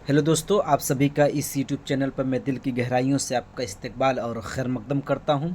Hello दोस्तों, आप सभी का इस यूट्यूब चैनल पर मैं दिल की गहराइयों से आपका इस्तकबाल और खैर मकदम करता हूं।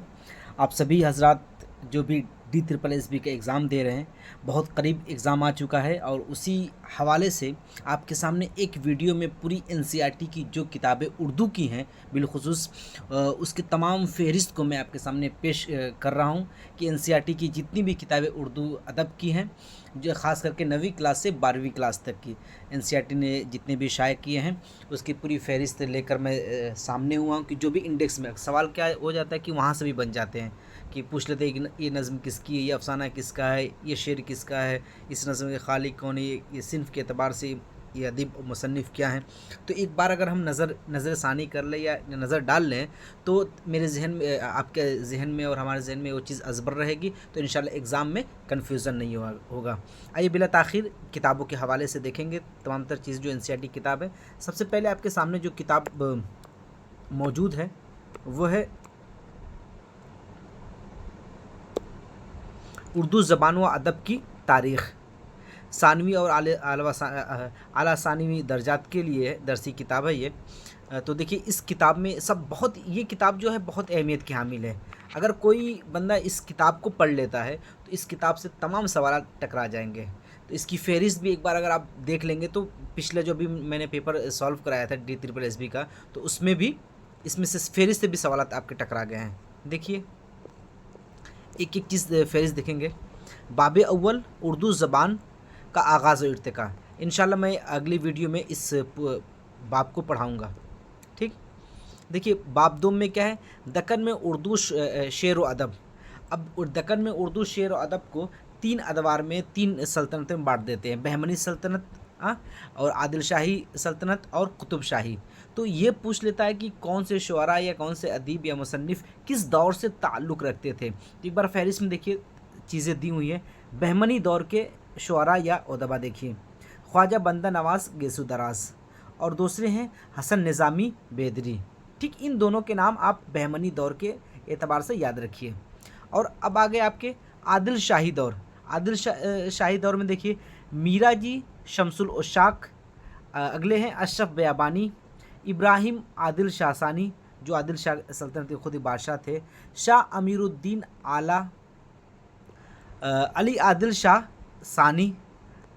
आप सभी हजरात जो भी D SSS का एग्ज़ाम दे रहे हैं, बहुत करीब एग्ज़ाम आ चुका है और उसी हवाले से आपके सामने एक वीडियो में पूरी NCERT की जो किताबें उर्दू की हैं बिलखुसूस उसकी तमाम फ़हरिस्त को मैं आपके सामने पेश कर रहा हूं कि NCERT की जितनी भी किताबें उर्दू अदब की हैं, जो ख़ास करके 9वीं क्लास से 12वीं क्लास तक की NCERT ने जितने भी शाये किए हैं उसकी पूरी फ़हरिस्त लेकर मैं सामने हुआ हूँ कि जो भी इंडेक्स में सवाल क्या हो जाता है कि वहाँ से भी बन जाते हैं कि पूछ लेते हैं कि ये नज़्म किसकी है, ये अफ़साना किसका है, ये शेर किसका है, इस नज़्म के खालिक कौन है, ये सिन्फ़ के एतबार से ये अदीब और मुसन्निफ़ क्या हैं। तो एक बार अगर हम नज़र सानी कर लें या नज़र डाल लें तो मेरे ज़हन में, आपके ज़हन में और हमारे ज़हन में वो चीज़ अज़बर रहेगी, तो इंशाल्लाह एग्ज़ाम में कन्फ्यूज़न नहीं होगा। आइए बिला ताख़ीर किताबों के हवाले से देखेंगे तमाम तर चीज़ जो NCERT किताब है। सबसे पहले आपके सामने जो किताब मौजूद है वो है उर्दू ज़बान व अदब की तारीख़, सानवी और आला सानवी दर्जात के लिए दरसी किताब है ये। तो देखिए इस किताब में सब बहुत, ये किताब जो है बहुत अहमियत की हामिल है। अगर कोई बंदा इस किताब को पढ़ लेता है तो इस किताब से तमाम सवाल टकरा जाएंगे। तो इसकी फ़हरिस्त भी एक बार अगर आप देख लेंगे तो पिछले जो भी मैंने पेपर सॉल्व कराया था D SSS का, तो उसमें भी इसमें से फ़हरिस्त से भी सवाल आपके टकरा गए हैं। देखिए एक एक चीज़ फ़हरिस्त देखेंगे। बाब अव्वल उर्दू ज़बान का आगाज़ और इर्तिका। इंशाल्लाह मैं अगली वीडियो में इस बाब को पढ़ाऊँगा। ठीक, देखिए बाब दोम में क्या है, दक्कन में उर्दू शेर व अदब। अब दक्कन में उर्दू शेर व अदब को 3 अदवार में 3 सल्तनतें में बाँट देते हैं, बहमनी सल्तनत और आदिल शाही सल्तनत और कुतुब शाही। तो ये पूछ लेता है कि कौन से शुअरा या कौन से अदीब या मुसन्निफ़ किस दौर से ताल्लुक़ रखते थे। तो एक बार फ़हरिस्त में देखिए चीज़ें दी हुई हैं। बहमनी दौर के शुअरा या उदबा देखिए, ख्वाजा बंदा नवाज़ गेसु दराज और दूसरे हैं हसन निज़ामी बेदरी। ठीक, इन दोनों के नाम आप बहमनी दौर के एतबार से याद रखिए। और अब आगे आपके आदिल शाही दौर। शाही दौर में देखिए मीरा जी शमसुल उशाक, अगले हैं अशरफ बयाबानी, इब्राहिम आदिल शाहसानी जो आदिल शाह सल्तनत के खुद ही बादशाह थे, शाह अमीरुद्दीन आला, अली आदिल शाह सानी,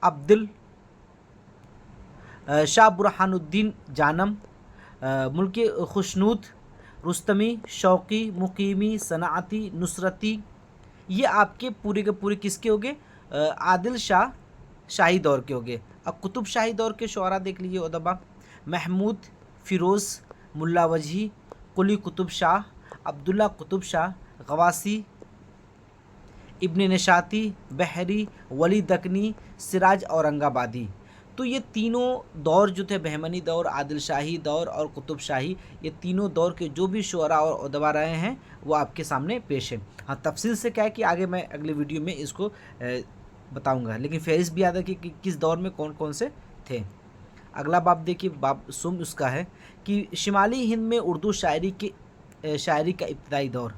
अब्दुल शाह बुरहानुद्दीन जानम, मुल्क खुशनूद, रुस्तमी, शौक़ी, मुकीमी, सनाती, नुसरती। ये आपके पूरे के पूरे किसके हो गए, आदिल शाह शाही दौर के हो गए। अब कुतुब शाही दौर के शुअरा देख लीजिए उदबा, महमूद, फ़िरोज़, मुल्ला वजही, कुली कुतुब शाह, अब्दुल्ला कुतुब शाह, गवासी, इब्न नशाती, बहरी, वली दकनी, सिराज औरंगाबादी। तो ये तीनों दौर जो थे, बहमनी दौर, आदिल शाही दौर और कुतुब शाही, ये तीनों दौर के जो भी शुअरा और उदबा रहे हैं वो आपके सामने पेश है। हाँ, तफसील से क्या है कि आगे मैं अगले वीडियो में इसको बताऊंगा, लेकिन फ़हरिस्त भी याद है कि किस दौर में कौन कौन से थे। अगला बाब देखिए, बाब सुम उसका है कि शिमाली हिंद में उर्दू शायरी का इब्तदाई दौर।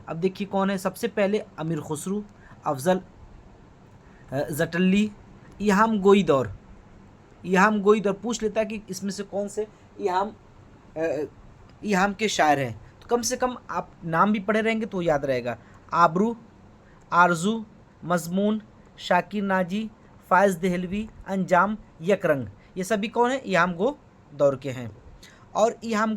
अब देखिए कौन है, सबसे पहले अमीर खुसरू, अफजल जटल्ली, इहाम गोई दौर। इहाम गोई दौर पूछ लेता है कि इसमें से कौन से इहाम के शायर हैं, तो कम से कम आप नाम भी पढ़े रहेंगे तो याद रहेगा। आबरू, आरजू, मजमून, शाकिर नाजी, फ़ायज़ दहलवी, अंजाम, यकरंग, ये सभी कौन है, इहाम गो दौर के हैं। और इहाम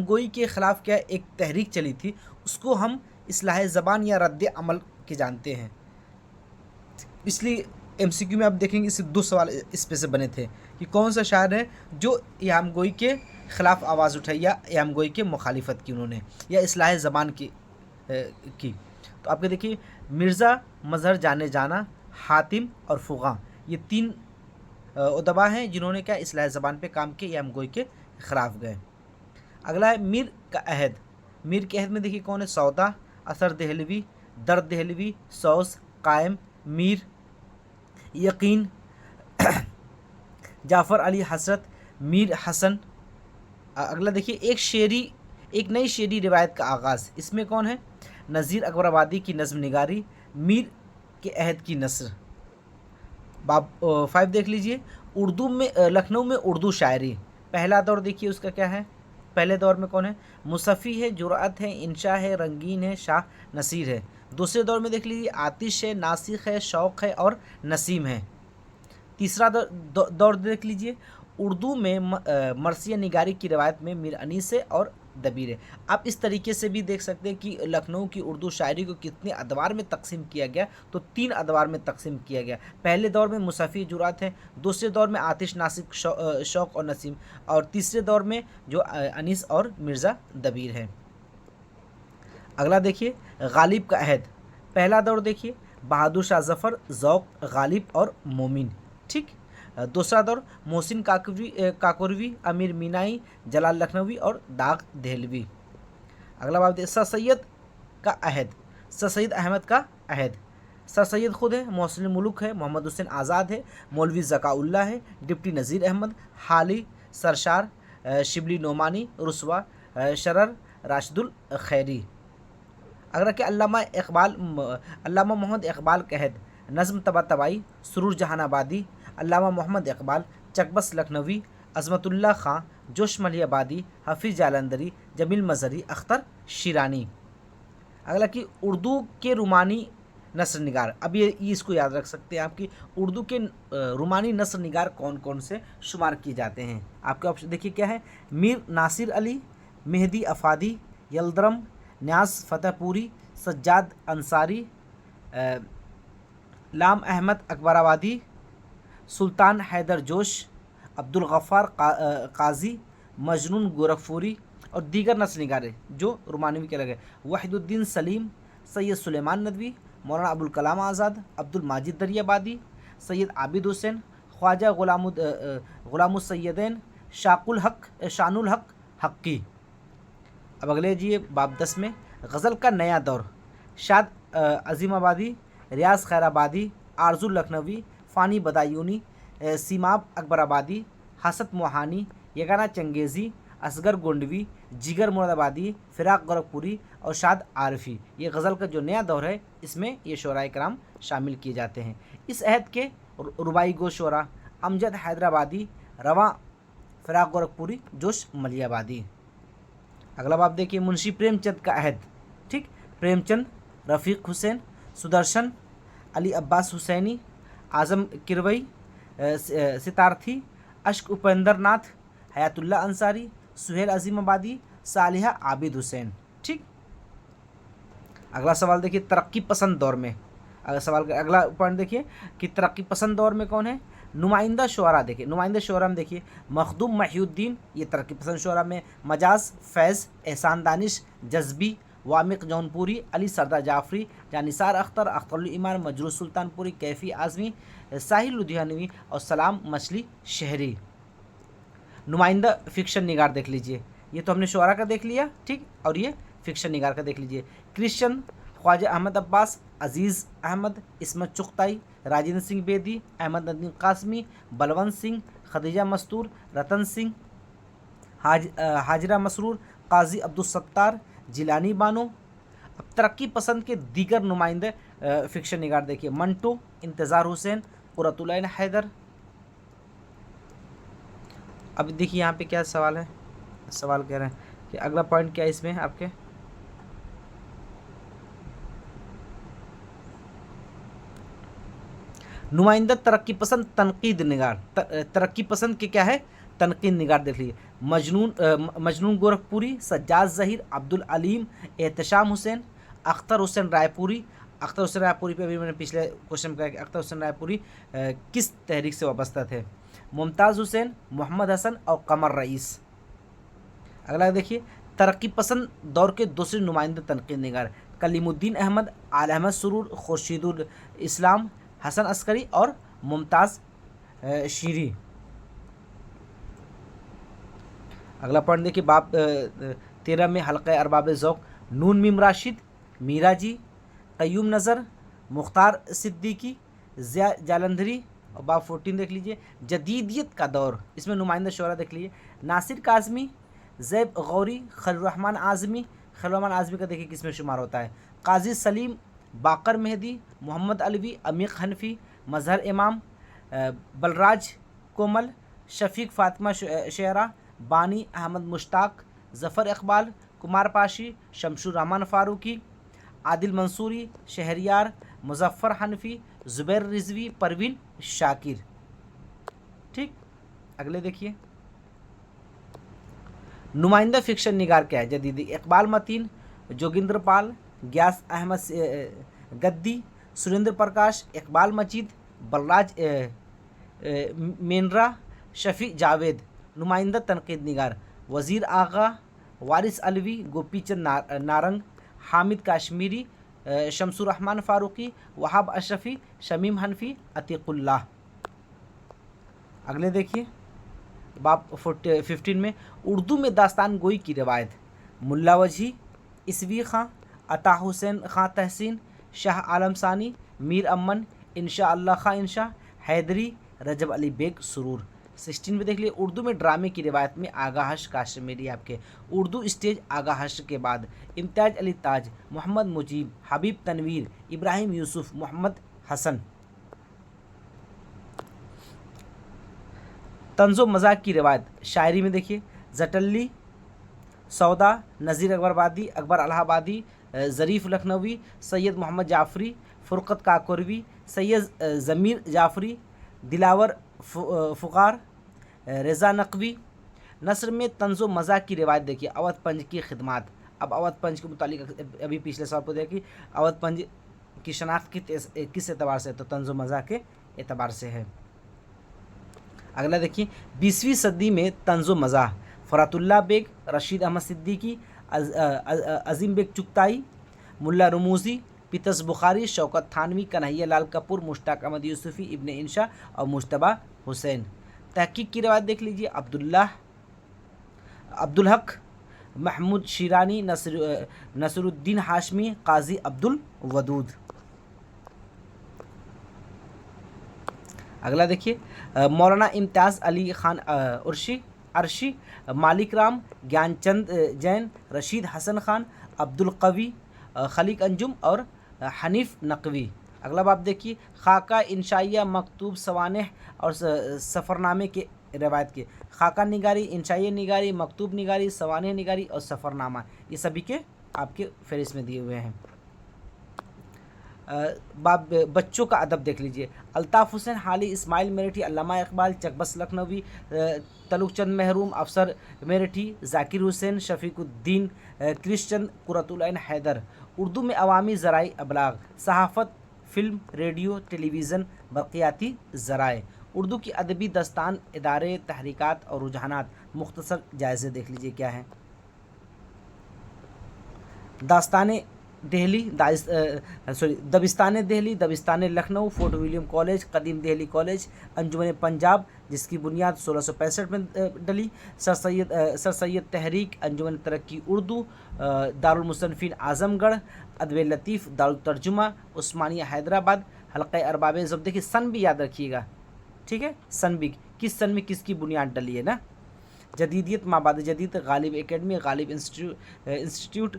गोई के ख़िलाफ़ क्या एक तहरीक चली थी, उसको हम इस्लाह ज़बान या रद्द अमल के जानते हैं। इसलिए MCQ में आप देखेंगे इससे 2 सवाल इस पे से बने थे कि कौन सा शायर है जो इहाम गोई के ख़िलाफ़ आवाज़ उठाई या इहाम गोई के मुखालिफत की उन्होंने, या इस्लाह ज़बान की। तो आपके देखिए मिर्ज़ा मज़हर जाने जाना, हातिम और फ़ुग़ा, ये 3 उदबा हैं जिन्होंने क्या इस्लाह ज़बान पे काम किया, इहाम गोई के ख़िलाफ़ गए। अगला है मीर का अहद। मीर के अहद में देखिए कौन है, सौदा, असर दहलवी, दर्द दहलवी, सौस, कायम, मीर, यकीन, जाफ़र अली हसरत, मीर हसन। अगला देखिए एक नई शेरी रिवायत का आगाज़। इसमें कौन है, नज़ीर अकबराबादी की नज़्म निगारी, मीर के अहद की नस्र। बाब 5 देख लीजिए, उर्दू में लखनऊ में उर्दू शायरी। पहला दौर देखिए उसका क्या है, पहले दौर में कौन है, मुसफ़ी है, जुरअत है, इंशा है, रंगीन है, शाह नसीर है। दूसरे दौर में देख लीजिए, आतिश है, नासिख है, शौक़ है और नसीम है। तीसरा दौर देख लीजिए, उर्दू में मरसिया निगारी की रवायत में मीर अनीस है और दबीर है। आप इस तरीके से भी देख सकते हैं कि लखनऊ की उर्दू शायरी को कितने अदवार में तकसीम किया गया, तो 3 अदवार में तकसीम किया गया। पहले दौर में मुसफ़ी जुरात है, दूसरे दौर में आतिश नासिक शौक़ और नसीम, और तीसरे दौर में जो अनीस और मिर्ज़ा दबीर है। अगला देखिए, गालिब का अहद। पहला दौर देखिए, बहादुर शाह ज़फ़र, ज़ौक़, गालिब और मोमिन। ठीक। दूसरा दौर मोहसिन काकोरवी, अमीर मीनाई, जलाल लखनवी और दाग देहलवी। अगला बात है सर सैयद का अहद, सर सैयद अहमद का अहद। सर सैयद खुद है, मोहसिन मुल्क है, मोहम्मद हुसैन आज़ाद है, मौलवी ज़काउल्लाह है, डिप्टी नज़ीर अहमद, हाली सरशार, शिबली नोमानी, रुसवा शरर, राशिदुल खैरी। अगर कि अल्लामा मोहम्मद इकबाल का अहद, नज़्म तबातबाई, सुरूर जहानाबादी, अल्लामा मोहम्मद इकबाल, चकबस लखनवी, अज़मतुल्लाह ख़ां, जोश मलियाबादी, हफ़ीज़ जालंधरी, जमील मज़हरी, अख्तर शिरानी। अगला कि उर्दू के रुमानी नस्र निगार। अब ये इसको याद रख सकते हैं आपकी, उर्दू के रुमानी नस्र निगार कौन कौन से शुमार किए जाते हैं। आपके ऑप्शन देखिए क्या है, मीर नासिर अली, मेहदी अफादी, यल्दरम, न्याज़ फ़तेहपुरी, सज्जाद अंसारी, लाम अहमद अकबराबादी, सुल्तान हैदर जोश, अब्दुल गफ़्फ़ार काजी, मजनून गोरखपुरी और दीगर नस्ल निगारे जो रुमानवी के लगे, वहीदुद्दीन सलीम, सैयद सुलेमान नदवी, मौलाना अबुल कलाम आज़ाद, अब्दुल माजिद दरियाबादी, सैयद आबिद हुसैन, ख्वाजा गुलामुस्सैयदैन, शानुल हक हक्की। अब अगले जी बाब 10 में गज़ल का नया दौर, शाद अज़ीमाबादी, रियाज़ खैराबादी, आरज़ुल लखनवी, फ़ानी बदायूनी, सीमाब अकबराबादी, हसत मोहानी, यगाना चंगेज़ी, असगर गोंडवी, जिगर मुरादाबादी, फ़िराक गोरखपुरी और शाद आरफ़ी। ये गज़ल का जो नया दौर है इसमें ये शोराए कराम शामिल किए जाते हैं। इस अहद के रुबाई गो शोरा अमजद हैदराबादी, रवा फ़िराक गोरखपुरी, जोश मलियाबादी। अगला बाब देखिए, मुंशी प्रेमचंद का अहद। ठीक, प्रेमचंद, रफ़ीक हुसैन, सुदर्शन, अली अब्बास हुसैनी, आज़म किरवई, सितार्थी, अश्क उपेंद्र नाथ, हयातुल्ला अंसारी, सुहेल अज़ीमाबादी, सालिहा आबिद हुसैन। ठीक। अगला सवाल देखिए, तरक्की पसंद दौर में। अगला पॉइंट देखिए कि तरक्की पसंद दौर में कौन है, नुमाइंदा शुअरा। देखिए नुमाइंदा शुअरा में देखिए, मखदूम महिउद्दीन, ये तरक्की पसंद शुअरा में, मजाज फैज़, एहसान दानिश, जज्बी, वामिक जौनपुरी, अली सरदार जाफरी, जानिसार अख्तर, अख्तरुल ईमान, मजरूह सुल्तानपुरी, कैफ़ी आज़मी, साहिल लुधियानवी और सलाम मछली शहरी। नुमाइंदा फ़िक्शन निगार देख लीजिए, ये तो हमने शुअरा का देख लिया। ठीक, और ये फ़िक्शन निगार का देख लीजिए। क्रिश्चियन, ख्वाजा अहमद अब्बास, अज़ीज़ अहमद, इस्मत चुग़ताई, राजेंद्र सिंह बेदी, अहमद नदीम कासमी, बलवंत सिंह, खदीजा मस्तूर, रतन सिंह, हाजिरा मसरूर, काजी अब्दुल सत्तार, जिलानी बानो। अब तरक्की पसंद के दीगर नुमाइंदे फ़िक्शन निगार देखिए, मंटो, इंतज़ार हुसैन, कुर्रतुल ऐन हैदर। अब देखिए यहाँ पे क्या सवाल है, सवाल कह रहे हैं कि अगला पॉइंट क्या है इसमें आपके, नुमाइंदा तरक्की पसंद तनकीद निगार। तरक्की पसंद के क्या है, तनकीद निगार देख लीजिए, मजनून गोरखपुरी, सज्जाद ज़हीर, अब्दुल अलीम, एहतशाम हुसैन, अख्तर हुसैन रायपुरी। अख्तर हुसैन रायपुरी पे भी मैंने पिछले क्वेश्चन में कहा कि अख्तर हुसैन रायपुरी किस तहरीक से वाबस्ता थे, मुमताज़ हुसैन, मोहम्मद हसन और कमर रईस। अगला देखिए, तरक्की पसंद दौर के दूसरे नुमाइंदे तनकीद निगार, कलीमुद्दीन अहमद, आल अहमद सुरूर, खुर्शीदुल इस्लाम, हसन अस्करी और मुमताज़ शीरी। अगला पॉइंट देखिए, बाब 13 में हल्क़ा अरबाब ज़ौक़, नून मीम राशिद, मीरा जी, क़य्यूम नज़र, मुख्तार सिद्दीकी, ज़िया जालंधरी। और बाब 14 देख लीजिए, जदीदियत का दौर, इसमें नुमाइंदा शोरा देख लीजिए, नासिर काज़मी, ज़ैब गौरी, खलीलुर्रहमान आज़मी। खलीलुर्रहमान आज़मी का देखिए किस में शुमार होता है, काजी सलीम, बाकर मेहदी, मोहम्मद अलवी, अमीक हनफी, मज़हर इमाम, बलराज कोमल, शफीक फातिमा शेरा, बानी अहमद मुश्ताक, ज़फ़र इकबाल, कुमार पाशी, शमशुर रहमान फ़ारूकी, आदिल मंसूरी, शहरियार, मुज़फ़्फ़र हनफी, ज़ुबैर रिज़वी, परवीन शाकिर। ठीक, अगले देखिए, नुमाइंदा फ़िक्शन निगार क्या है? जदीदी इकबाल मतीन, जोगिंद्र पाल, ग्यास अहमद गद्दी, सुरेंद्र प्रकाश, इकबाल मजीद, बलराज मेनरा, शफ़ी जावेद। नुमाइंदा तनकीद निगार वज़ीर आगा, वारिस अलवी, गोपीचंद नारंग, हामिद काश्मीरी, शमसुर रहमान फ़ारूकी, वहाब अशरफ़ी, शमीम हनफी, अतीकुल्लाह। अगले देखिए, बाब 15 में उर्दू में दास्तान गोई की रवायत, मुल्ला वजी, इसवी ख़ां, अता हुसैन ख़ां तहसीन, शाह आलम सानी, मीर अमन, इंशा अल्लाह ख़ां इंशा, हैदरी, रजब अली बेग सुरूर। 16 में देख लिए, उर्दू में ड्रामे की रिवायत में आगाहश काश्मीरी आपके उर्दू स्टेज आगाहश के बाद इम्तियाज़ अली ताज, मोहम्मद मुजीब, हबीब तनवीर, इब्राहिम यूसुफ, मोहम्मद हसन। तंज़ो मज़ाक की रिवायत शायरी में देखिए, जटल्ली, सौदा, नज़ीर अकबरबादी, अकबर इलाहाबादी, ज़रीफ़ लखनवी, सैयद मोहम्मद जाफ़री, फ़ुरक़त काकोरवी, सैयद ज़मीर जाफ़री, दिलावर फ़ुक़ार, रज़ा नकवी। नस्र में तंज़ो मज़ाक की रिवायत देखिए, अवध पंज की खिदमात। अब अवध पंज के मुतालिक अभी पिछले साल पर देखिए अवध पंज की शनाख्त किस एतबार से, तो तंज़ो मज़ाक के एतबार से है। अगला देखिए, 20वीं सदी में तंज़ो मज़ाह फ़रातुल्लाह बेग, रशीद अहमद सिद्दीकी, अज़ीम बेग चुगताई, मुल्ला रमूज़ी, पीतस बुखारी, शौकत थानवी, कन्हैया लाल कपूर, मुश्ताक अहमद यूसुफ़ी, इब्न इंशा और मुश्तबा हुसैन। तहक़ीक़ की रिवायत देख लीजिए, अब्दुल हक, महमूद शिरानी, नसरुद्दीन हाशमी, काजी अब्दुल वदूद। अगला देखिए, मौलाना इम्तियाज़ अली ख़ान अर्शी, मालिक राम, ज्ञानचंद जैन, रशीद हसन ख़ान, अब्दुल कवी, खलीक अंजुम और हनीफ नकवी। अगला बाब देखिए, खाका, इंशाइया, मकतूब, सवानेह और सफ़रनामे के रवायत के, खाका निगारी, इंशाइया निगारी, मकतूब निगारी, सवानेह निगारी और सफ़रनामा, ये सभी के आपके फहरिस्त में दिए हुए हैं। बाब बच्चों का अदब देख लीजिए, अल्ताफ़ हुसैन हाली, इस्माइल मेरठी, अल्लामा इकबाल, चकबस लखनवी, तलुकचंद महरूम, अफसर मेरठी, जाकिर हुसैन, शफ़ीकुद्दीन, क्रिश्चंद, कुरतुल ऐन हैदर। उर्दू में अवामी ज़राए अबलाग, सहाफ़त, फ़िल्म, रेडियो, टेलीविज़न, बरक़ियाती ज़राए। उर्दू की अदबी दस्तान, इदारे, तहरीकात और रुझानात। मुख्तसर जायज़े देख लीजिए क्या है। दबिस्तान दिल्ली, दबिस्तान लखनऊ, फोर्ट विलियम कॉलेज, कदीम दिल्ली कॉलेज, अंजुमन पंजाब जिसकी बुनियाद 1665 में डली, सर सैयद तहरीक, अंजुमन तरक्की उर्दू, दारुल मुसन्निफ़ीन आज़मगढ़, अदब लतीफ़, दारुल तर्जुमा, उस्मानिया हैदराबाद, हल्क़े अरबाब ज़ब्त। देखिए सन भी याद रखिएगा, ठीक है, सन भी किस सन में किसकी बुनियाद डली है ना। जदीदियत माबाद जदीद, गालिब एकेडमी, गालिब इंस्टीट्यूट,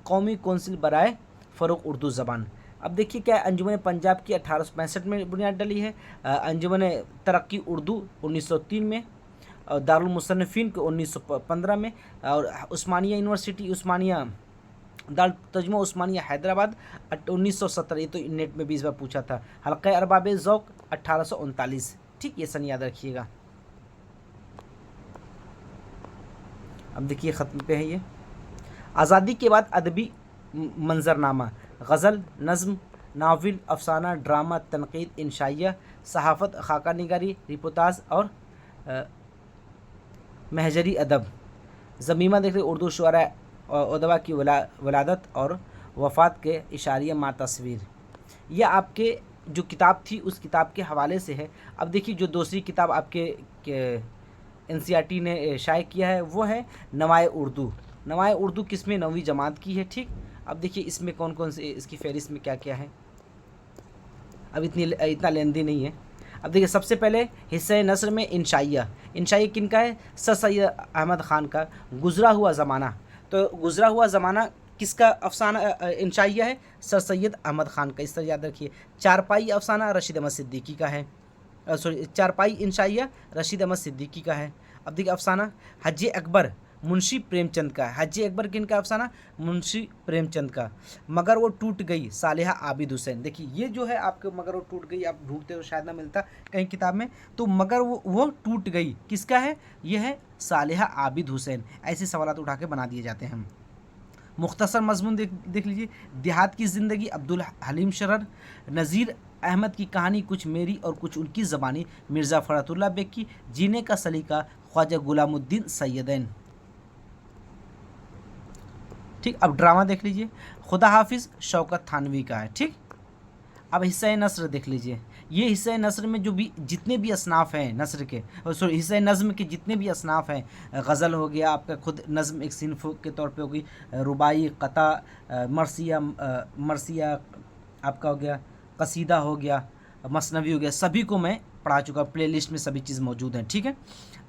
कौमी कौंसिल बराए फ़रोग़ उर्दू ज़बान। अब देखिए क्या, अंजुमन पंजाब की 1865 में बुनियाद डली है, अंजुमन तरक्की उर्दू 1903 में, और दारुल मुसन्निफ़ीन को 1915 में, और उस्मानिया यूनिवर्सिटी उस्मानिया दारुल तर्जुमा उस्मानिया हैदराबाद 1917। ये तो नेट में 20 बार पूछा था। हल्क़े अरबाब ज़ौक़ 1839। ठीक, ये सन याद रखिएगा। अब देखिए ख़त्म पे है ये, आज़ादी के बाद अदबी मंजरनामा, गज़ल, नज़्म, नावल, अफसाना, ड्रामा, तनक़ीद, इंशाइया, सहाफ़त, खाका निगारी, रिपोर्टाज और महजरी अदब। ज़मीमा देख रहे, उर्दू शुअरा उदबा की वलादत और वफ़ात के इशारिया मा तस्वीर। यह आपके जो किताब थी उस किताब के हवाले से है। अब देखिए जो दूसरी किताब आपके NCERT ने शाये किया है वो है नवाए उर्दू। नवाए उर्दू किसमें, 9वीं जमात की है। ठीक, अब देखिए इसमें कौन कौन से, इसकी फहरिस्त में क्या क्या है, अब इतना लेंदी नहीं है। अब देखिए सबसे पहले हिस्से नस्र में इंशाइया। इंशाइया किन का है, सर सैयद अहमद ख़ान का, गुज़रा हुआ ज़माना। तो गुज़रा हुआ ज़माना किसका अफसाना इंशाइया है, सर सैयद अहमद ख़ान का, इस तरह याद रखिए। चारपाई अफसाना रशीद अहमद सिद्दीकी का है। सॉरी चारपाई इंशाइया रशीद अहमद सिद्दीकी का है। अब देखिए अफसाना हज अकबर मुंशी प्रेमचंद का है। हज अकबर किन का अफसाना? मुंशी प्रेमचंद का। मगर वो टूट गई सालिहा आबिद हुसैन। देखिए ये जो है आपके मगर वो टूट गई, आप ढूंढते हो शायद ना मिलता कहीं किताब में, तो मगर वो टूट गई किसका है? ये है सालिहा आबिद हुसैन। ऐसे सवाल उठा के बना दिए जाते हैं। मुख्तसर मजमून देख लीजिए, देहात की ज़िंदगी अब्दुल हलीम शरर, नज़ीर अहमद की कहानी कुछ मेरी और कुछ उनकी ज़बानी, मिर्ज़ा फ़रतुल्लाह बेग की जीने का सलीका, ख्वाजा गुलामुद्दीन सैयदैन। ठीक, अब ड्रामा देख लीजिए, खुदा हाफिज़ शौकत थानवी का है। ठीक, अब हिस्सा नस्र देख लीजिए, ये हिस्सा नस्र में जो भी जितने भी असनाफ हैं नस्र के, सॉरी हिस्सा नज़्म के जितने भी असनाफ हैं, गज़ल हो गया आपका, खुद नज़्म एक सिन्फ के तौर पे हो गई, रुबाई, कता, मरसिया आपका हो गया, कसीदा हो गया, मसनवी हो गया, सभी को मैं पढ़ा चुका, प्लेलिस्ट में सभी चीज़ मौजूद हैं। ठीक है,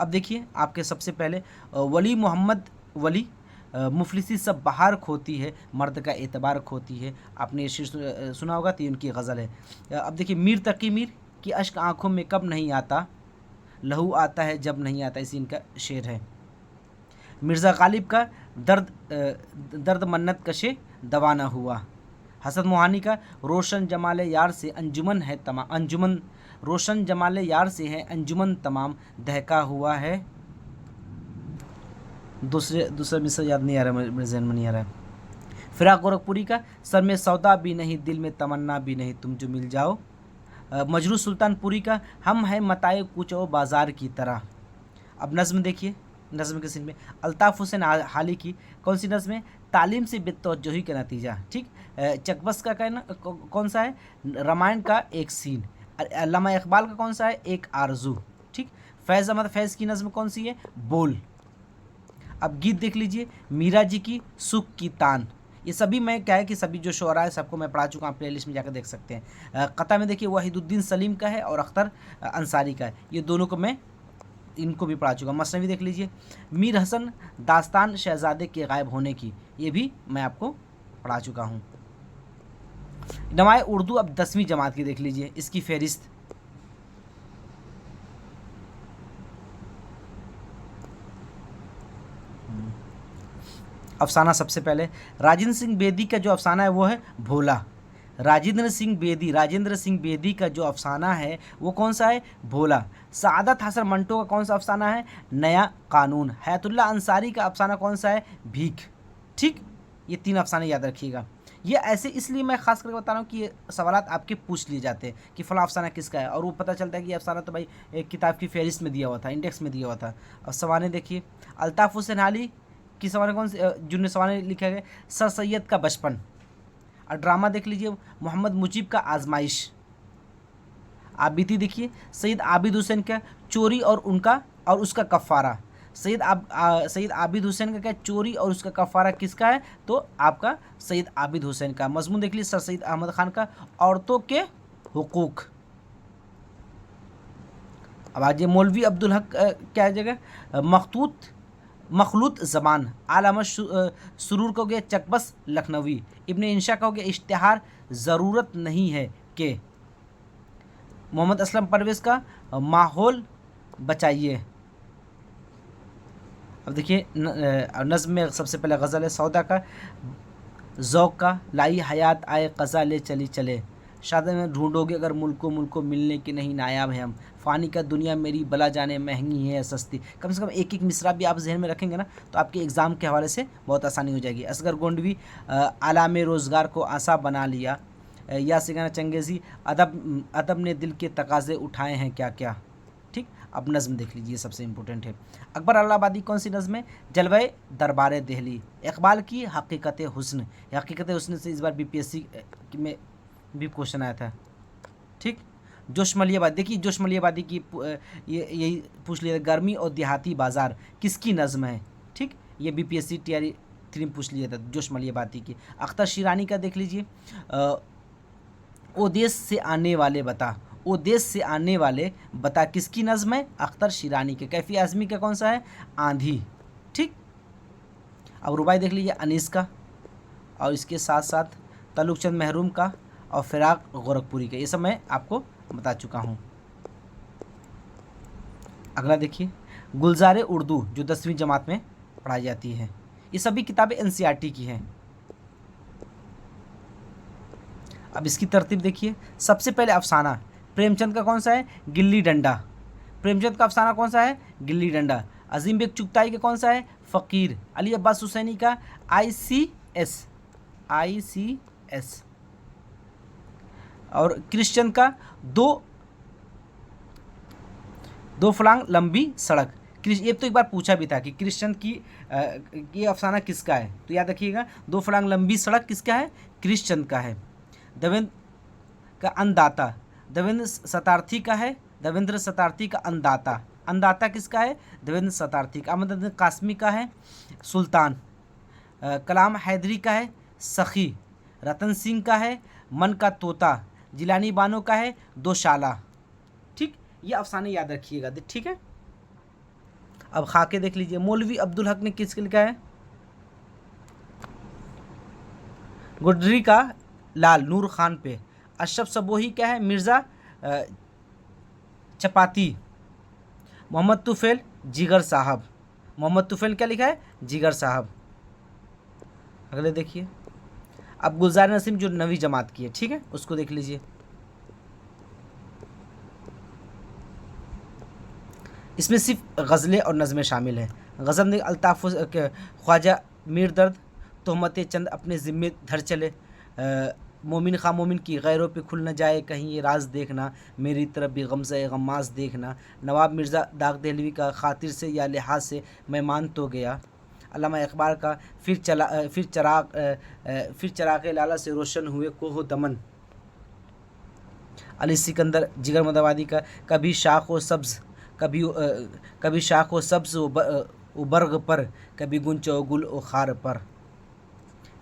अब देखिए आपके सबसे पहले वली मोहम्मद वली, मुफलिसी सब बहार खोती है, मर्द का एतबार खोती है। आपने ये शेर सुना होगा, तो उनकी गज़ल है। अब देखिए मीर तकी मीर कि अश्क आँखों में कब नहीं आता, लहू आता है जब नहीं आता, इसी इनका शेर है। मिर्ज़ा गालिब का दर्द मन्नत कशे दवा न हुआ। हसन मोहानी का रोशन जमाले यार से अंजुमन है तमाम, अंजुमन रोशन जमाले यार से है अंजुमन तमाम, दहका हुआ है। दूसरा मिसर याद नहीं आ रहा, मेरे जहन में नहीं आ रहा है। फिराक गोरखपुरी का सर में सौदा भी नहीं, दिल में तमन्ना भी नहीं, तुम जो मिल जाओ। मजरू सुल्तानपुरी का हम हैं मताए कुचो बाज़ार की तरह। अब नज़्म देखिए, नज़्म के सिन में अल्ताफ़ हुसैन हाली की कौन सी नज़्म है? तालीम से बेतवज्जोही का नतीजा। ठीक, चकबस का कहना कौन सा है? रामायण का एक सीन। अल्लामा इकबाल का कौन सा है? एक आरज़ू। ठीक, फैज़ अहमद फैज़ की नज़्म कौन सी है? बोल। अब गीत देख लीजिए, मीरा जी की सुख की तान। ये सभी मैं क्या है कि सभी जो शोरा है सबको मैं पढ़ा चुका हूँ, प्लेलिस्ट में जाकर देख सकते हैं। कता में देखिए वाहिदुद्दीन सलीम का है और अख्तर अंसारी का है, ये दोनों को मैं इनको भी पढ़ा चुका। मसनवी देख लीजिए, मीर हसन दास्तान शहजादे के गायब होने की, ये भी मैं आपको पढ़ा चुका हूँ। नवाए उर्दू अब 10वीं जमात की देख लीजिए, इसकी फहरिस्त। अफसाना सबसे पहले राजेंद्र सिंह बेदी का जो अफसाना है वो है भोला। राजेंद्र सिंह बेदी का जो अफसाना है वो कौन सा है? भोला। सादत हसन मंटो का कौन सा अफसाना है? नया कानून। हयातुल्ला अंसारी का अफसाना कौन सा है? भीख। ठीक, ये 3 अफसाने याद रखिएगा। ये ऐसे इसलिए मैं खास करके बता रहा हूँ कि ये सवालात आपके पूछ लिए जाते हैं कि फ़लाँ अफसाना किसका है, और वो पता चलता है कि ये अफसाना तो भाई एक किताब की फहरिस्त में दिया हुआ था, इंडेक्स में दिया हुआ था। अब सवाने देखिए, अल्ताफ़ हुसैन हाली की सवाने कौन से जिन सवाने लिखे गए? सर सैयद का बचपन। और ड्रामा देख लीजिए, मोहम्मद मुजीब का आजमाइश। आबिदी देखिए, सैयद आबिद हुसैन का चोरी और उसका कफ़ारा। सैयद आबिद हुसैन का क्या? चोरी और उसका कफ़ारा किसका है? तो आपका सैयद आबिद हुसैन का। मजमून देख लीजिए, सर सैयद अहमद खान का औरतों के हुकूक। अब आज मौलवी अब्दुल हक क्या जगह? मखलूत ज़बान। आलामा सुरूर का हो गया चकबस लखनवी। इब्न इंशा का हो गया इश्तिहार ज़रूरत नहीं है कि। मोहम्मद असलम परवेज़ का माहौल बचाइए। अब देखिए नज़्म में सबसे पहले गज़ल है सौदा का ज़ौक़ का, लाई हयात आए क़ज़ा ले चली चले। शादी में ढूंढोगे अगर मुल्को मिलने की नहीं नायाब है हम। फ़ानी का दुनिया मेरी बला जाने महंगी है या सस्ती। कम से कम एक एक मिसरा भी आप जहन में रखेंगे ना तो आपके एग्ज़ाम के हवाले से बहुत आसानी हो जाएगी। असगर गोंडवी आलाम रोज़गार को आसा बना लिया। या सिगाना चंगेज़ी अदब ने दिल के तकाज़े उठाए हैं क्या क्या। ठीक, अब नज़्म देख लीजिए, सबसे इम्पोर्टेंट है। अकबर अल्लाहाबादी कौन सी नज़्म है? जलवे दरबार दहली। इकबाल की हकीकत हुस्न। हकीकत हुस्न से इस बार BPSC में भी क्वेश्चन आया था। ठीक, जोश मलियाबादी देखिए, जोश मलियाबादी की यही पूछ लिया था, गर्मी और देहाती बाज़ार किसकी नज़्म है? ठीक, ये BPSC TRE 3 में पूछ लिया था, जोश मलियाबादी की। अख्तर शिरानी का देख लीजिए, ओ देश से आने वाले बता। ओ देश से आने वाले बता किसकी नज़्म है? अख्तर शिरानी के। कैफ़ी आज़मी का कौन सा है? आंधी। ठीक, अब रुबाई देख लीजिए अनीस का, और इसके साथ साथ तलुकचंद महरूम का और फिराक गोरखपुरी का। ये सब मैं आपको बता चुका हूँ। अगला देखिए, गुलजार उर्दू जो 10वीं जमात में पढ़ाई जाती है। ये सभी किताबें एनसीईआरटी की हैं। अब इसकी तरतीब देखिए, सबसे पहले अफसाना प्रेमचंद का कौन सा है, गिल्ली डंडा। प्रेमचंद का अफसाना कौन सा है, गिल्ली डंडा। अजीम बेग चुगताई का कौन सा है, फ़कीर। अली अब्बास हुसैनी का आईसीएस। और क्रिश्चियन का दो फलांग लंबी सड़क। ये तो एक बार पूछा भी था कि क्रिश्चियन की ये अफसाना किसका है, तो याद रखिएगा, दो फलांग लंबी सड़क किसका है, क्रिश्चियन का है। देवेंद्र का अन्नदाता, देवेंद्र शतार्थी का है, देवेंद्र शतार्थी का अन्नदाता। अन्नदाता किसका है, देवेंद्र शतार्थी का। अहमद कासमी का है सुल्तान। कलाम हैदरी का है सखी। रतन सिंह का है मन का तोता। जिलानी बानो का है दोशाला। ठीक, ये अफसाने याद रखिएगा, ठीक है। अब खाके देख लीजिए, मौलवी अब्दुल हक ने किसके लिखा है, गुडरी का लाल नूर खान पे। अशरफ सबोही क्या है, मिर्ज़ा चपाती। मोहम्मद तुफैल जिगर साहब। मोहम्मद तुफैल क्या लिखा है, जिगर साहब। अगले देखिए, अब गुलजार नसीम जो 9वीं जमात की है, ठीक है, उसको देख लीजिए। इसमें सिर्फ गज़लें और नज़में शामिल हैं। गज़ल ने अल्ताफ़ ख्वाजा मीर दर्द तोहमत चंद अपने ज़िम्मे धर चले। मोमिन खा मोमिन की गैरों पे खुल न जाए कहीं ये राज देखना, मेरी तरफ भी गमज़े गम्मास देखना। नवाब मिर्ज़ा दाग दहलवी का खातिर से या लिहाज से मैं मान तो गया। अल्लामा इकबाल का फिर चराग़ लाला से रोशन हुए कोह दमन। अली सिकंदर जिगर मदवादी का कभी शाख व सब्ज़, कभी शाख व सब्ज़ व बर्ग पर, कभी गुंच व गुल व खार पर।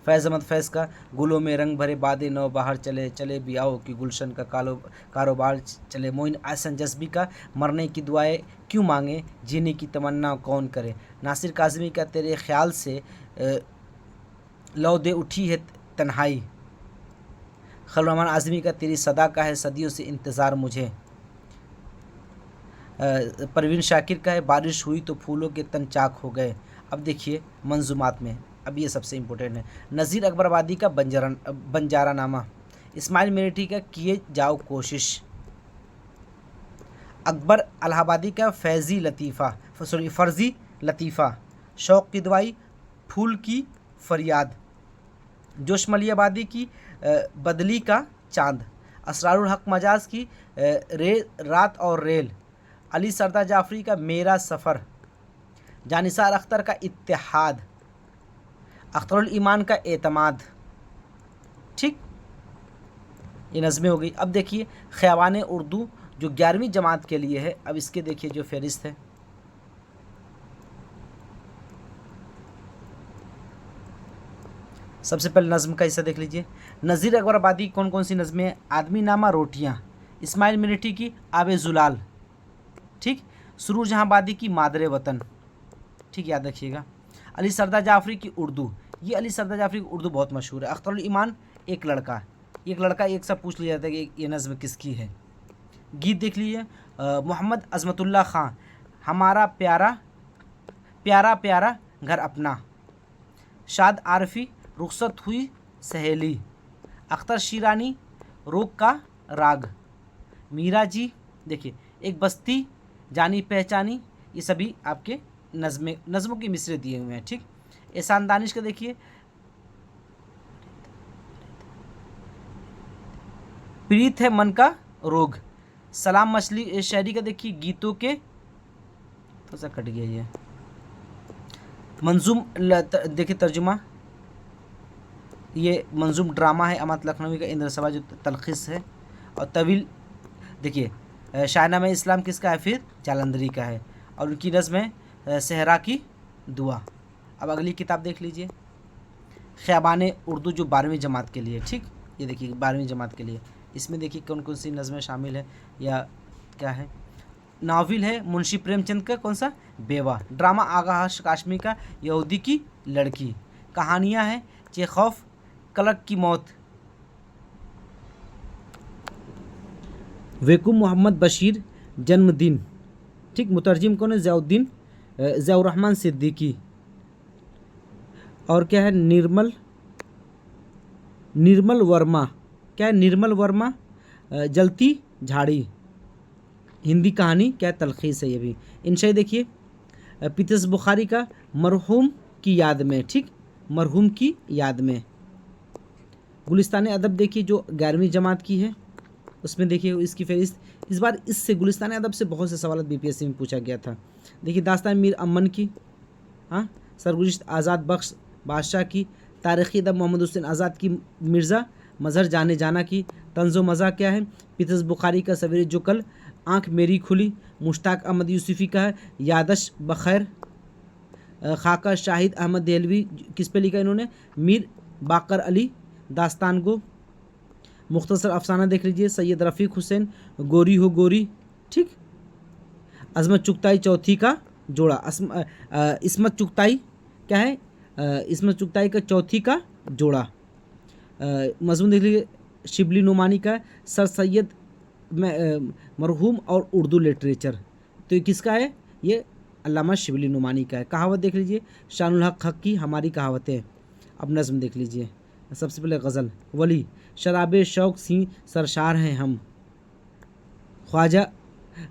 फैज़ अहमद फैज़ का गुलों में रंग भरे बादे नौ बाहर चले, चले भी आओ कि गुलशन का कारोबार चले। मोइन आसन जज्बी का मरने की दुआएं क्यों मांगे, जीने की तमन्ना कौन करे। नासिर काज़मी का तेरे ख्याल से लौ दे उठी है तन्हाई। खलरहमान आज़मी का तेरी सदा का है सदियों से इंतज़ार मुझे। परवीन शाकिर का है बारिश हुई तो फूलों के तन चाक हो गए। अब देखिए मंजूमात में, अब ये सबसे इम्पोर्टेंट है। नज़ीर अकबराबादी का बंजारा नामा। इस्माइल मेरठी का किए जाओ कोशिश। अकबर अलाहाबादी का फर्जी लतीफ़ा। शौक़ की दवाई फूल की फरियाद। जोश मलियाबादी की बदली का चांद। असरारुल हक मजाज की रात और रेल। अली सरदार जाफरी का मेरा सफ़र। जानिसार अख्तर का इत्तेहाद। अख्तरुल ईमान का एतमाद। ठीक, ये नज़में हो गई। अब देखिए ख़याबान उर्दू जो 11वीं जमात के लिए है, अब इसके देखिए जो फहरिस्त है। सबसे पहले नज़म का हिस्सा देख लीजिए। नज़ीर अकबराबादी कौन कौन सी नज़में हैं, आदमी नामा रोटियाँ। इस्माइल मिर्ठी की आबे जुलाल। ठीक, सुरूर जहाँबादी की मादरे वतन। ठीक, याद रखिएगा। अली सरदार जाफरी की उर्दू, ये अली सरदार जाफरी की उर्दू बहुत मशहूर है। अख्तरुल ईमान एक लड़का एक सा पूछ लिया जाता है कि ये नज़्म किसकी है। गीत देख लीजिए, मोहम्मद अज़मतुल्लाह ख़ां हमारा प्यारा प्यारा प्यारा घर अपना। शाद आरफी रुखसत हुई सहेली। अख्तर शीरानी रोग का राग। मीरा जी देखिए एक बस्ती जानी पहचानी। ये सभी आपके नज़मों के मिसरे दिए हुए हैं। ठीक, एहसान दानिश का देखिए प्रीत है मन का रोग। सलाम मछली शायरी का देखिए गीतों के थोड़ा सा कट गया ये मंजूम देखिए तर्जुमा। ये मंजूम ड्रामा है अमात लखनवी का इंद्र सभा जो तलखिस है। और तवील देखिए शाहनामा इस्लाम किसका है, फिर जालंधरी का है। और उनकी नज़्म है सहरा की दुआ। अब अगली किताब देख लीजिए, ख़याबान उर्दू जो 12वीं जमात के लिए। ठीक, ये देखिए 12वीं जमात के लिए। इसमें देखिए कौन कौन सी नज़में शामिल है या क्या है। नावल है मुंशी प्रेमचंद का कौन सा, बेवा। ड्रामा आगा काश्मीर का यहूदी की लड़की। कहानियाँ हैं चेखौफ कलक की मौत। वेकुम मोहम्मद बशीर जन्मदिन। ठीक। मुतरजिम कौन है? ज़ियाउद्दीन ज़ियाउर्रहमान सिद्दीकी। और क्या है? निर्मल वर्मा। क्या है? निर्मल वर्मा। जलती झाड़ी। हिंदी कहानी क्या है? तलखीस है ये भी। इंशाई देखिए पीतर्स बुखारी का मरहूम की याद में। ठीक, मरहूम की याद में। गुलिस्तान अदब देखिए जो 11वीं जमात की है, उसमें देखिए इसकी फहरिस्त। इस बार इससे गुलिस्तान अदब से बहुत से सवाल बीपीएससी में पूछा गया था। देखिए दास्तान मीर अमन की, हाँ, सरगुज़िश्त आज़ाद बख्श बादशाह की, तारीख़ी अदब मोहम्मद हुसैन आज़ाद की, मिर्ज़ा मज़हर जाने जाना की, तंज़ो मज़ा क्या है? पीतर्स बुखारी का सवेरे जो कल, आँख मेरी खुली, मुश्ताक अहमद यूसुफ़ी का है यादश बखैर, खाका शाहिद अहमद देहलवी किस पे लिखा इन्होंने? मीर बाकर अली दास्तान को। मुख्तसर अफसाना देख लीजिए सैयद रफ़ीक हुसैन गोरी हो गोरी। ठीक। अज़मत चुगताई चौथी का जोड़ा। इसमत चुगताई क्या है? इसमत चुगताई का चौथी का जोड़ा। मज़मून देख लीजिए शिबली नुमानी का सर सैयद मरहूम और उर्दू लिटरेचर। तो ये किसका है? ये अल्लामा शिबली नुमानी का है। कहावत देख लीजिए शानुल हक हक की हमारी कहावतें। अब नज़्म देख लीजिए। सबसे पहले गज़ल। वली शराबे शौक़ सी सरशार हैं हम, ख्वाजा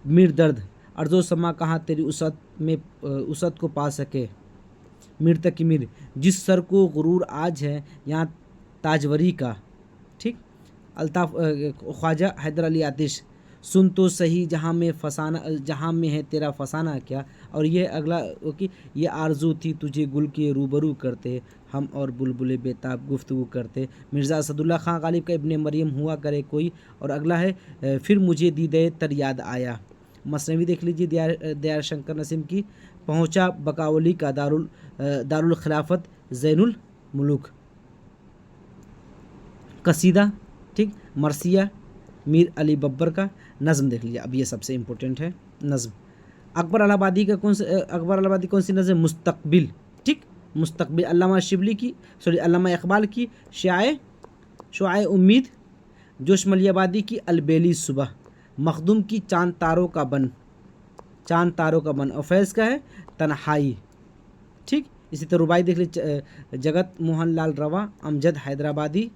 मीर दर्द अर्ज़ो समा कहाँ तेरी उसत में उसत को पा सके, मीर तक मीर जिस सर को गुरूर आज है यहाँ ताजवरी का। ठीक। अल्ताफ़ ख्वाजा हैदर अली आतिश सुन तो सही जहाँ में है तेरा फसाना क्या। और ये अगला कि ये आरज़ू थी तुझे गुल के रूबरू करते, हम और बुलबुले बेताब गुफ्तगू करते। मिर्ज़ा असदुल्ला खां गालिब का इब्ने मरियम हुआ करे कोई। और अगला है फिर मुझे दीदे तर याद आया। मसनवी देख लीजिए दयार शंकर नसीम की, पहुँचा बकावली का दारुल खिलाफत ज़ैनुल मुलूक। कसीदा, ठीक, मरसिया मीर अली बब्बर का। नज़म देख लीजिए, अब ये सबसे इम्पोर्टेंट है नज़म। अकबर अलाहाबादी का अकबर अलाहाबादी कौन सी नज़म? मुस्तकबिल। ठीक, मुस्तकबिल अल्लामा शिबली की, अल्लामा इकबाल की शुआए उम्मीद, जोश मलियाबादी की अलबेली सुबह, मखदूम की चांद तारों का बन और फैज़ का है तन्हाई। ठीक। इसी तरह रुबाई देख लीजिए जगत मोहन लाल रवा अमजद हैदराबादी।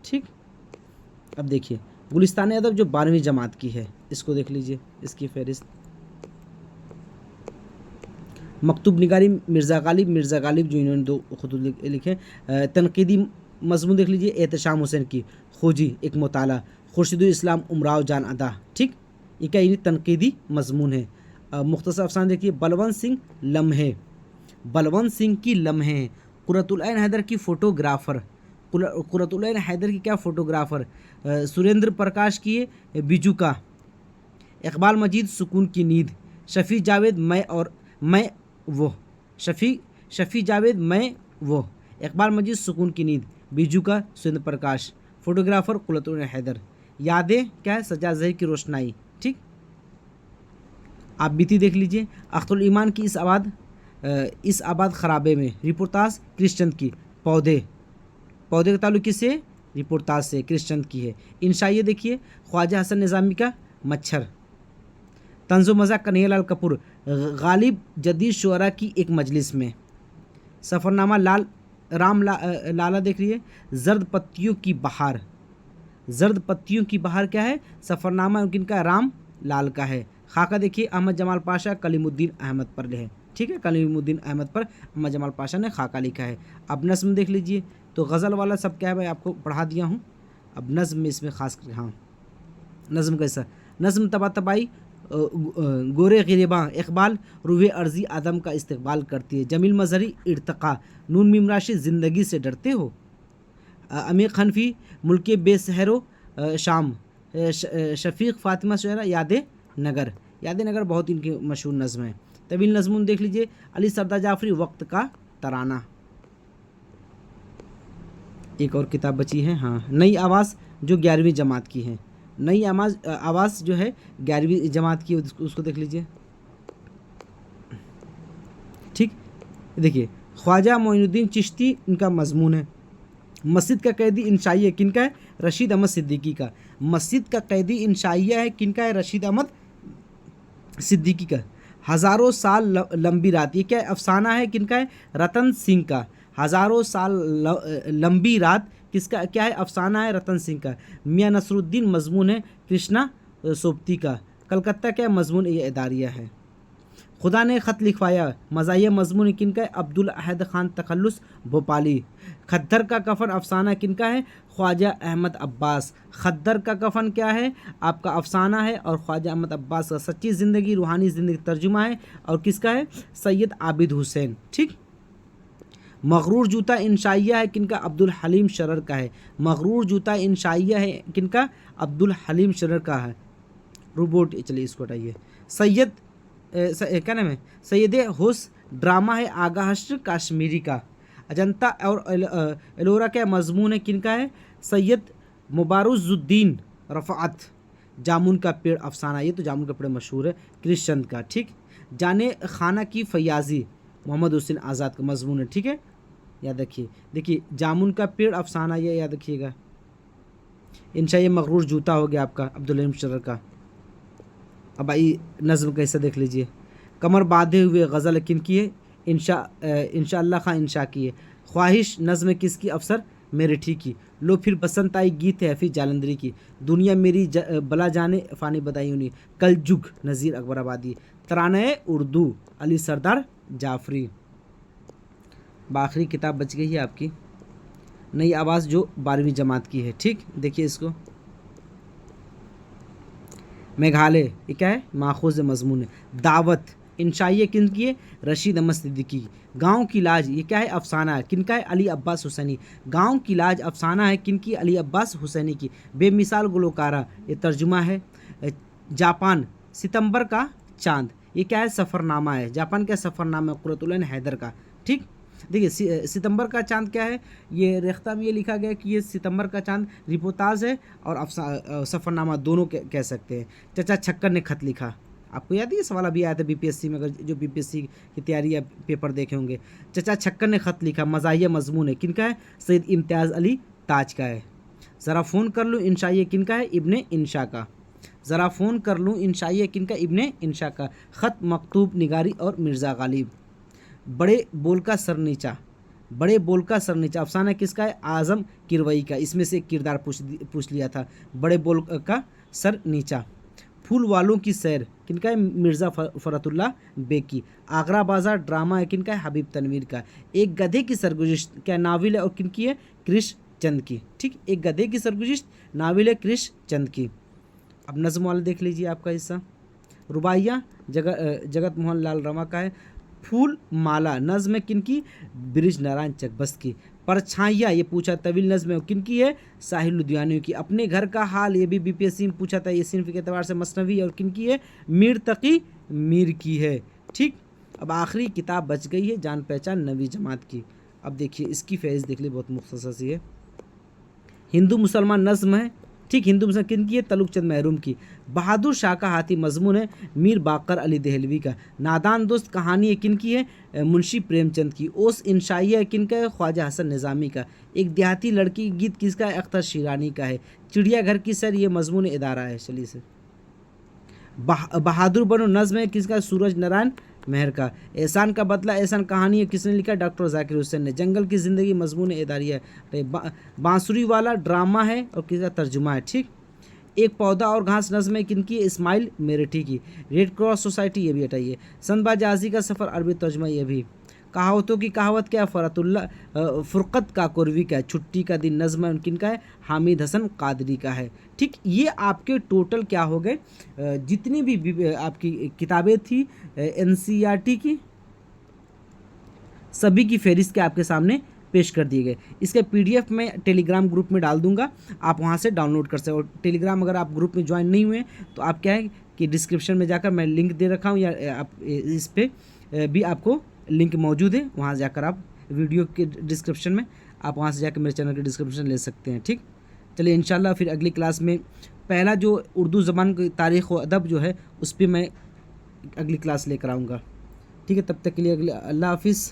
ठीक। अब देखिए गुलिस्तान अदब जो 12वीं जमात की है, इसको देख लीजिए इसकी फहरिस्त। मकतूब निगारी मिर्ज़ा गालिब जो इन्होंने 2 खुतूत लिखे। तनकीदी मज़मून देख लीजिए एहतशाम हुसैन की खोजी एक मुताला, खुर्शीदुल इस्लाम उमराव जान अदा। ठीक, ये क्या? ये तनकीदी मज़मून है। मुख्तसर अफसाना देखिए बलवंत सिंह की लम्हे, कुर्रतुल ऐन हैदर की फ़ोटोग्राफ़र, कुर्रतुल ऐन हैदर की क्या फ़ोटोग्राफ़र, सुरेंद्र प्रकाश की बिजू का, इकबाल मजीद सुकून की नींद, शफ़ी जावेद मैं वो, शफ़ी जावेद मैं वो, इकबाल मजीद सुकून की नींद, बिजू का सुरेंद्र प्रकाश, फ़ोटोग्राफ़र कुर्रतुल ऐन हैदर। यादें क्या है? सज्जाद ज़हीर की रोशनाई। ठीक। आप बीती देख लीजिए अख्तरुल ईमान की इस आबाद खराबे में, रिपोर्टाज कृष्णचंद की पौधे का ताल्लुक़ किससे? रिपोर्टाज से, कृष्णचंद की है। इंशाइए देखिए ख्वाजा हसन निज़ामी का मच्छर, तंज़ो मज़ा कन्हैयालाल कपूर, गालिब जदीद शुअरा की एक मजलिस में, सफ़रनामा लाला देख लीजिए जर्द पत्तियों की बहार क्या है? सफ़रनामा किनका? राम लाल का है। खाका देखिए अहमद जमाल पाशा कलीमुद्दीन अहमद पर है। ठीक है, कलीमुद्दीन अहमद पर अहमद जमाल पाशा ने खाका लिखा है। अब नज़्म देख लीजिए, तो गज़ल वाला सब क्या है भाई आपको पढ़ा दिया हूँ। अब नज़्म में इसमें ख़ास कर, हाँ, नज़्म कैसा? नज़्म तबातबाई गोरे गिरेबां इकबाल रूहे अर्ज़ी आदम का इस्तकबाल करती है, जमील मज़हरी इर्तक़ा, नून मीम राशि ज़िंदगी से डरते हो, अमीर खनफी मुल्क बेसहरो शाम, शफ़ीक़ फ़ातिमा शुरा याद नगर बहुत इनकी मशहूर नज़्म है। तवील नज़्मुन देख लीजिए अली सरदार जाफ़री वक्त का तराना। एक और किताब बची है, हाँ, नई आवाज़ जो 11वीं जमात की है। नई आवाज़ जो है 11वीं जमात की, उसको देख लीजिए। ठीक। देखिए ख्वाजा मोइनुद्दीन चिश्ती इनका मज़मून है। मस्जिद का कैदी इंशाइया किनका है? रशीद अहमद सिद्दीकी का। मस्जिद का कैदी इंशाइया है किनका है? रशीद अहमद सिद्दीकी का। हज़ारों साल लंबी रात, ये क्या अफसाना है, किनका है, रतन सिंह का। हज़ारों साल लंबी रात किसका, क्या है, अफसाना है, रतन सिंह का। मियाँ नसरुद्दीन मजमून है कृष्णा सोबती का। कलकत्ता क्या मजमून, ये इदारिया है। खुदा ने ख़त लिखवाया, मज़ाहिया मजमून किनका है, अब्दुल अहद खान तखल्लुस भोपाली। खद्दर का कफन अफसाना किनका है, ख्वाजा अहमद अब्बास। खद्दर का कफन क्या है, आपका अफसाना है, और ख्वाजा अहमद अब्बास का सच्ची ज़िंदगी रूहानी ज़िंदगी तर्जुमा है, और किसका है, सैयद आबिद हुसैन। ठीक। मगरूर जूता इंशाइया है किनका, अब्दुल हलीम शरर का है। मगरूर जूता इंशाइया है किनका, अब्दुल हलीम शरर का है। रोबोट, चलिए इसको हटाइए। सैयद क्या नाम है, सैयद हुस ड्रामा है आगाहश्र काश्मीरी का। अजंता और एलोरा का मजमून है किनका है, सैयद मुबारुजुद्दीन रफ़ात। जामुन का पेड़ अफसाना, ये तो जामुन का पेड़ मशहूर है, कृष्णचंद का। ठीक। जाने खाना की फयाजी, मोहम्मद हुसैन आज़ाद का मजमून है। ठीक है, याद रखिए। देखिए जामुन का पेड़ अफसाना, ये याद रखिएगा। इंशा ये मगरूर जूता हो गया आपका अब्दुल हलीम शरर का। अब आई नज़्म कैसा देख लीजिए। कमर बांधे हुए गज़ल किन की है, इंशाअल्लाह खां इंशा की है। ख्वाहिश नज़्म किसकी, अफसर मेरठी की। लो फिर बसंत आई गीत है हफीज़ जालंधरी की। दुनिया मेरी बला जाने फ़ानी बदाई उन्हीं। कल जुग नज़ीर अकबर आबादी। तराने उर्दू अली सरदार जाफरी। आखिरी किताब बच गई है आपकी, नई आवाज़, जो 12वीं जमात की है। ठीक, देखिए इसको। मेघालय, ये क्या है, माखूज़ मजमून है। दावत इंशाइए किन की है, रशीद अहमद सिद्दीकी। गाँव की लाज, ये क्या है, अफसाना है, किनका है, अली अब्बास हुसैनी। गाँव की लाज अफसाना है किनकी, अली अब्बास हुसैनी की। बेमिसाल गुलकारा, ये तर्जुमा है। जापान, सितंबर का चांद, ये क्या है, सफ़रनामा है। जापान का सफ़रनामा कुरतुल ऐन हैदर का। ठीक। देखिए सितंबर का चांद क्या है, ये रेख्ता में ये लिखा गया कि ये सितंबर का चांद रिपोर्टाज है और सफ़रनामा दोनों कह सकते हैं। चचा छक्कर ने खत लिखा, आपको याद है ये सवाल अभी आया था बीपीएससी में, अगर जो बीपीएससी की तैयारी या पेपर देखे होंगे। चचा छक्कर ने खत लिखा, मज़ाहिया मजमून है, किनका है, सैयद इम्तियाज़ अली ताज का है। ज़रा फ़ोन कर लूँ इंशाइए किनका है, इब्ने इंशा का। ज़रा फ़ोन कर लूँ इंशाइए किनका, इब्ने इंशा का। ख़त मकतूब निगारी और मिर्ज़ा गालिब। बड़े बोल का सर नीचा, बड़े बोल का सर नीचा अफसाना किसका है, आज़म किरवई का। इसमें से एक किरदार पूछ लिया था, बड़े बोल का सर नीचा। फूल वालों की सैर किनका है, मिर्ज़ा फ़रतुल्ला बेग की। आगरा बाज़ार ड्रामा है किनका है, हबीब तनवीर का। एक गधे की सरगुज़िश्त क्या नाविल है और किनकी है, कृष चंद की। ठीक, एक गधे की सरगुज़िश्त नाविल है कृष चंद की। अब नज़्म वाला देख लीजिए आपका हिस्सा। रुबाइया जगत मोहन लाल रमा का है। फूल माला नज़्म है किनकी, ब्रिज नारायण चकबस्त की। परछाइयाँ, ये पूछा तवील नज़्म है किनकी है, साहिल लुधियानवी की। अपने घर का हाल, ये भी बीपीएससी में पूछा था, ये सिंफ के एतबार से मसनवी और किनकी है, मीर तकी मीर की है। ठीक। अब आखिरी किताब बच गई है, जान पहचान नवी जमात की। अब देखिए इसकी फहरिस्त देख ली, बहुत मुख्तसर सी है। हिंदू मुसलमान नज़्म है। ठीक, हिंदू मुसलमान किनकी है, तलुक चंद महरूम की। बहादुर शाह का हाथी मजमून है, मीर बाकर अली देहलवी का। नादान दोस्त कहानी है किनकी है, मुंशी प्रेमचंद की। ओस इंशाइया है किनका है, ख्वाजा हसन निज़ामी का। एक देहाती लड़की गीत किसका है, अख्तर शिरानी का है। चिड़ियाघर की सर, ये मजमून इदारा है। चलिए से बहादुर बनो नज़्म है किसका, सूरज नारायण मेहर का। एहसान का बदला एहसान कहानी है किसने लिखा, डॉक्टर जाकिर हुसैन ने। जंगल की ज़िंदगी मजमून इदारी है। बांसुरी वाला ड्रामा है और किसका तर्जुमा है। ठीक। एक पौधा और घास नज़्म है किनकी, इस्माइल मेरठी की। रेड क्रॉस सोसाइटी, ये भी हटाइए। संदबाजाजी का सफ़र अरबी तर्जुमा, ये भी। कहावतों की कहावत क्या, फ़ुरक़त का कुरवी का है। छुट्टी का दिन नज़्म है किनका है, हामिद हसन कादरी का है। ठीक, ये आपके टोटल क्या हो गए, जितनी भी आपकी किताबें थी एनसीईआरटी की, सभी की फहरिस्त के आपके सामने पेश कर दिए गए। इसके पीडीएफ मैं टेलीग्राम ग्रुप में डाल दूंगा, आप वहाँ से डाउनलोड कर सकते हो। और टेलीग्राम अगर आप ग्रुप में ज्वाइन नहीं हुए तो आप क्या है कि डिस्क्रिप्शन में जाकर मैं लिंक दे रखा हूँ, या आप इस पर भी आपको लिंक मौजूद है, वहाँ जाकर आप वीडियो के डिस्क्रिप्शन में आप वहाँ से जाकर मेरे चैनल के डिस्क्रिप्शन ले सकते हैं। ठीक, चलिए इंशाल्लाह फिर अगली क्लास में पहला जो उर्दू ज़बान की तारीख़ व अदब जो है उस पर मैं अगली क्लास लेकर आऊँगा। ठीक है, तब तक के लिए अगले अल्लाह हाफिज़।